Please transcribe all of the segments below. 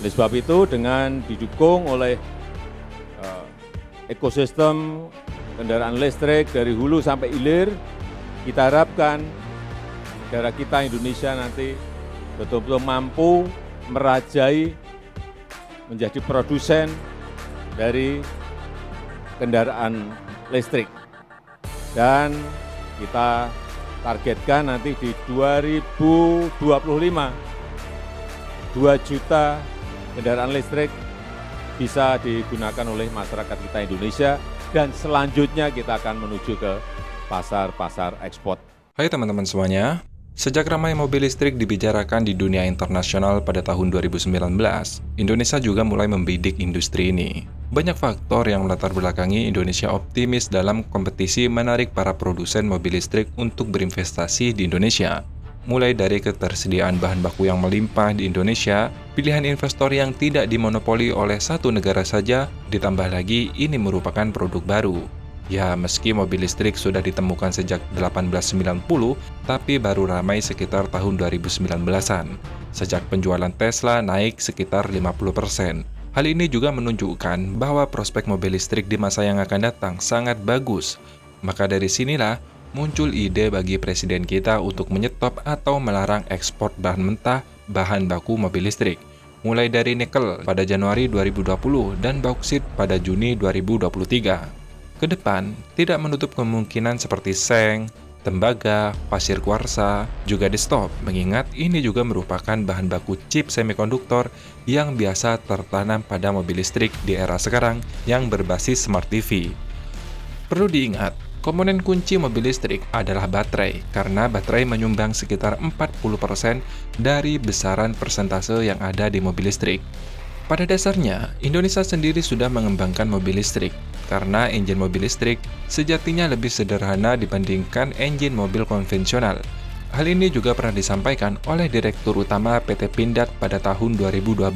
Oleh sebab itu, dengan didukung oleh ekosistem kendaraan listrik dari hulu sampai hilir, kita harapkan negara kita Indonesia nanti betul-betul mampu merajai menjadi produsen dari kendaraan listrik. Dan kita targetkan nanti di 2025, 2 juta kendaraan listrik bisa digunakan oleh masyarakat kita Indonesia, dan selanjutnya kita akan menuju ke pasar-pasar ekspor. Hai teman-teman semuanya, sejak ramai mobil listrik dibicarakan di dunia internasional pada tahun 2019, Indonesia juga mulai membidik industri ini. Banyak faktor yang melatar belakangi Indonesia optimis dalam kompetisi menarik para produsen mobil listrik untuk berinvestasi di Indonesia. Mulai dari ketersediaan bahan baku yang melimpah di Indonesia, pilihan investor yang tidak dimonopoli oleh satu negara saja, ditambah lagi ini merupakan produk baru. Ya, meski mobil listrik sudah ditemukan sejak 1890, tapi baru ramai sekitar tahun 2019-an. Sejak penjualan Tesla naik sekitar 50%. Hal ini juga menunjukkan bahwa prospek mobil listrik di masa yang akan datang sangat bagus. Maka dari sinilah muncul ide bagi presiden kita untuk menyetop atau melarang ekspor bahan mentah bahan baku mobil listrik. Mulai dari nikel pada Januari 2020 dan bauksit pada Juni 2023. Kedepan, tidak menutup kemungkinan seperti seng, tembaga, pasir kuarsa juga di stop, mengingat ini juga merupakan bahan baku chip semikonduktor yang biasa tertanam pada mobil listrik di era sekarang yang berbasis smart TV. Perlu diingat, komponen kunci mobil listrik adalah baterai, karena baterai menyumbang sekitar 40% dari besaran persentase yang ada di mobil listrik. Pada dasarnya, Indonesia sendiri sudah mengembangkan mobil listrik, karena engine mobil listrik sejatinya lebih sederhana dibandingkan engine mobil konvensional. Hal ini juga pernah disampaikan oleh Direktur Utama PT Pindad pada tahun 2012.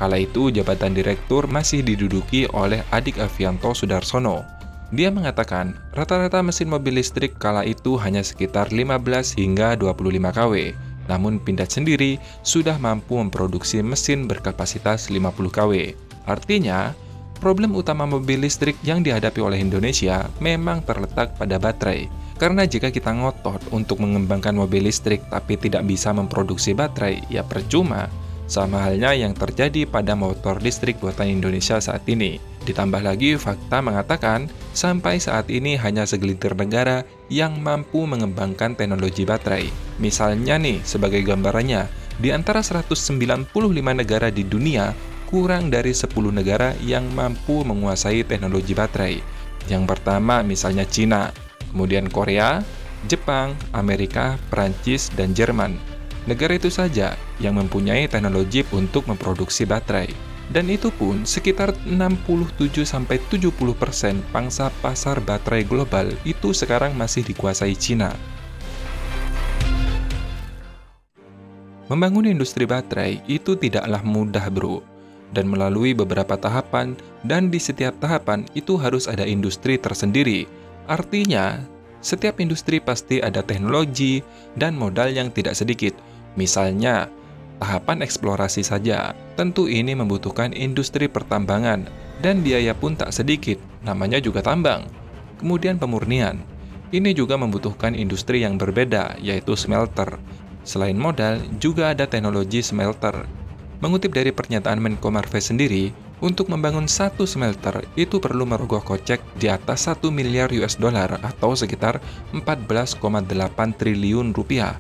Kala itu, jabatan Direktur masih diduduki oleh Adik Avianto Sudarsono. Dia mengatakan, rata-rata mesin mobil listrik kala itu hanya sekitar 15 hingga 25 kW. Namun Pindad sendiri sudah mampu memproduksi mesin berkapasitas 50 kW. Artinya, problem utama mobil listrik yang dihadapi oleh Indonesia memang terletak pada baterai. Karena jika kita ngotot untuk mengembangkan mobil listrik tapi tidak bisa memproduksi baterai, ya percuma. Sama halnya yang terjadi pada motor listrik buatan Indonesia saat ini. Ditambah lagi, fakta mengatakan sampai saat ini hanya segelintir negara yang mampu mengembangkan teknologi baterai. Misalnya nih, sebagai gambarannya, di antara 195 negara di dunia, kurang dari 10 negara yang mampu menguasai teknologi baterai. Yang pertama misalnya Cina, kemudian Korea, Jepang, Amerika, Perancis, dan Jerman. Negara itu saja yang mempunyai teknologi untuk memproduksi baterai. Dan itu pun sekitar 67-70% pangsa pasar baterai global itu sekarang masih dikuasai Cina. Membangun industri baterai itu tidaklah mudah, bro. Dan melalui beberapa tahapan, dan di setiap tahapan itu harus ada industri tersendiri. Artinya, setiap industri pasti ada teknologi dan modal yang tidak sedikit. Misalnya, tahapan eksplorasi saja, tentu ini membutuhkan industri pertambangan, dan biaya pun tak sedikit, namanya juga tambang. Kemudian pemurnian, ini juga membutuhkan industri yang berbeda, yaitu smelter. Selain modal, juga ada teknologi smelter. Mengutip dari pernyataan Menko Marves sendiri, untuk membangun satu smelter itu perlu merogoh kocek di atas 1 miliar US dollar atau sekitar 14,8 triliun rupiah.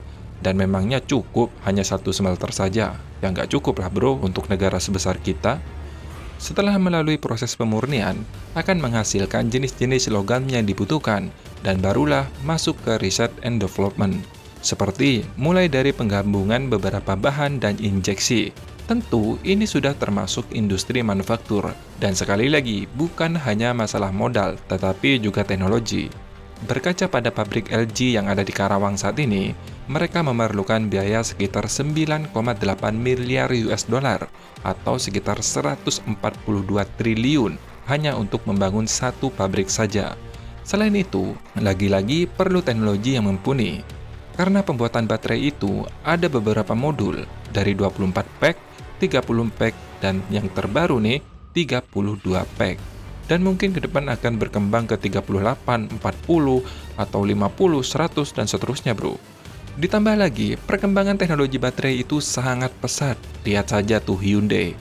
Dan memangnya cukup hanya satu smelter saja? Ya nggak cukup lah bro untuk negara sebesar kita. Setelah melalui proses pemurnian, akan menghasilkan jenis-jenis logam yang dibutuhkan, dan barulah masuk ke research and development. Seperti mulai dari penggabungan beberapa bahan dan injeksi. Tentu ini sudah termasuk industri manufaktur, dan sekali lagi bukan hanya masalah modal, tetapi juga teknologi. Berkaca pada pabrik LG yang ada di Karawang saat ini, mereka memerlukan biaya sekitar 9,8 miliar US dollar atau sekitar 142 triliun hanya untuk membangun satu pabrik saja. Selain itu, lagi-lagi perlu teknologi yang mumpuni. Karena pembuatan baterai itu ada beberapa modul dari 24 pack, 30 pack, dan yang terbaru nih 32 pack. Dan mungkin ke depan akan berkembang ke 38, 40, atau 50, 100, dan seterusnya bro. Ditambah lagi, perkembangan teknologi baterai itu sangat pesat. Lihat saja tuh Hyundai.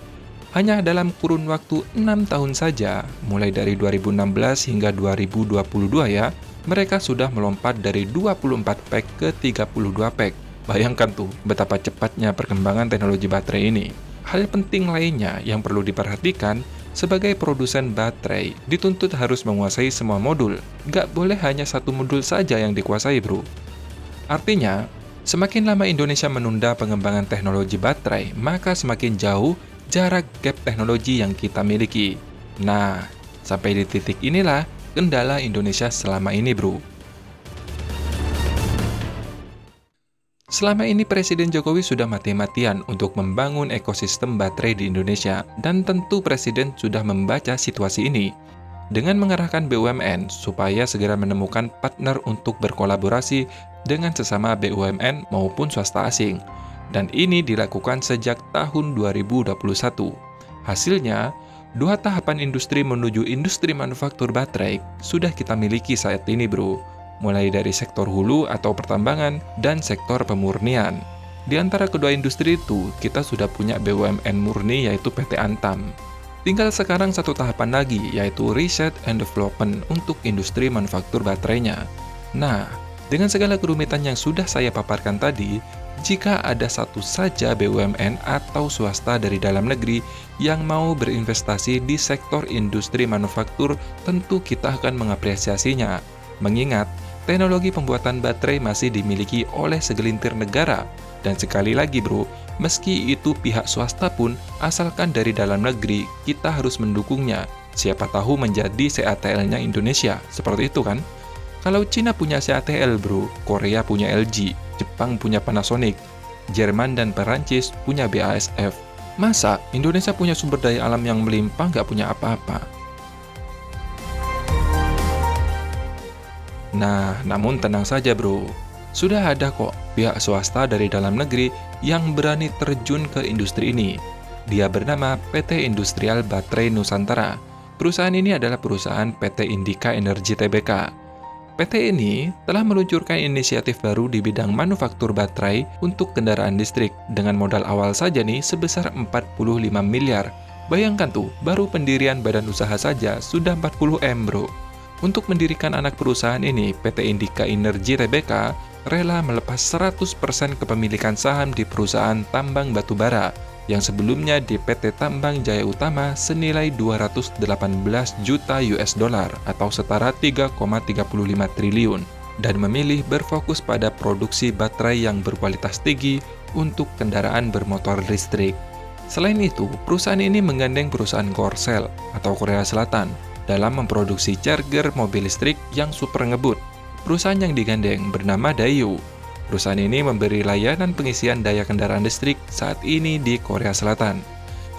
Hanya dalam kurun waktu 6 tahun saja, mulai dari 2016 hingga 2022 ya, mereka sudah melompat dari 24 pack ke 32 pack. Bayangkan tuh betapa cepatnya perkembangan teknologi baterai ini. Hal penting lainnya yang perlu diperhatikan, sebagai produsen baterai, dituntut harus menguasai semua modul. Nggak boleh hanya satu modul saja yang dikuasai bro. Artinya, semakin lama Indonesia menunda pengembangan teknologi baterai, maka semakin jauh jarak gap teknologi yang kita miliki. Nah, sampai di titik inilah kendala Indonesia selama ini bro. Selama ini Presiden Jokowi sudah mati-matian untuk membangun ekosistem baterai di Indonesia, dan tentu Presiden sudah membaca situasi ini dengan mengarahkan BUMN supaya segera menemukan partner untuk berkolaborasi dengan sesama BUMN maupun swasta asing. Dan ini dilakukan sejak tahun 2021. Hasilnya, 2 tahapan industri menuju industri manufaktur baterai sudah kita miliki saat ini bro. Mulai dari sektor hulu atau pertambangan dan sektor pemurnian. Di antara kedua industri itu, kita sudah punya BUMN murni yaitu PT Antam. Tinggal sekarang satu tahapan lagi, yaitu Research and Development untuk industri manufaktur baterainya. Nah, dengan segala kerumitan yang sudah saya paparkan tadi, jika ada satu saja BUMN atau swasta dari dalam negeri yang mau berinvestasi di sektor industri manufaktur, tentu kita akan mengapresiasinya. Mengingat, teknologi pembuatan baterai masih dimiliki oleh segelintir negara. Dan sekali lagi bro, meski itu pihak swasta pun, asalkan dari dalam negeri, kita harus mendukungnya. Siapa tahu menjadi CATL-nya Indonesia, seperti itu kan? Kalau Cina punya CATL bro, Korea punya LG, Jepang punya Panasonic, Jerman dan Perancis punya BASF. Masa Indonesia punya sumber daya alam yang melimpah nggak punya apa-apa? Nah, namun tenang saja bro, sudah ada kok pihak swasta dari dalam negeri yang berani terjun ke industri ini. Dia bernama PT Industrial Baterai Nusantara. Perusahaan ini adalah perusahaan PT Indika Energi Tbk. PT ini telah meluncurkan inisiatif baru di bidang manufaktur baterai untuk kendaraan listrik dengan modal awal saja nih sebesar 45 miliar. Bayangkan tuh, baru pendirian badan usaha saja sudah 40 M bro. Untuk mendirikan anak perusahaan ini, PT Indika Energi Tbk rela melepas 100% kepemilikan saham di perusahaan tambang batubara yang sebelumnya di PT Tambang Jaya Utama senilai 218 juta US dollar atau setara 3,35 triliun dan memilih berfokus pada produksi baterai yang berkualitas tinggi untuk kendaraan bermotor listrik. Selain itu, perusahaan ini menggandeng perusahaan Korsel atau Korea Selatan dalam memproduksi charger mobil listrik yang super ngebut. Perusahaan yang digandeng bernama Daewoo. Perusahaan ini memberi layanan pengisian daya kendaraan listrik saat ini di Korea Selatan.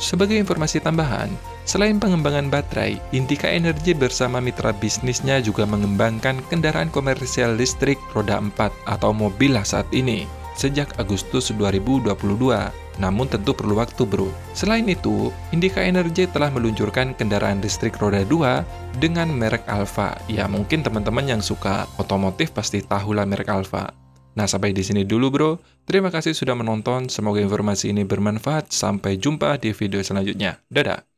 Sebagai informasi tambahan, selain pengembangan baterai, Indika Energi bersama mitra bisnisnya juga mengembangkan kendaraan komersial listrik roda 4 atau mobil lah saat ini, sejak Agustus 2022. Namun tentu perlu waktu bro. Selain itu, Indika Energi telah meluncurkan kendaraan listrik roda 2 dengan merek Alfa. Ya mungkin teman-teman yang suka otomotif pasti tahulah merek Alfa. Nah, sampai di sini dulu bro. Terima kasih sudah menonton. Semoga informasi ini bermanfaat. Sampai jumpa di video selanjutnya. Dadah!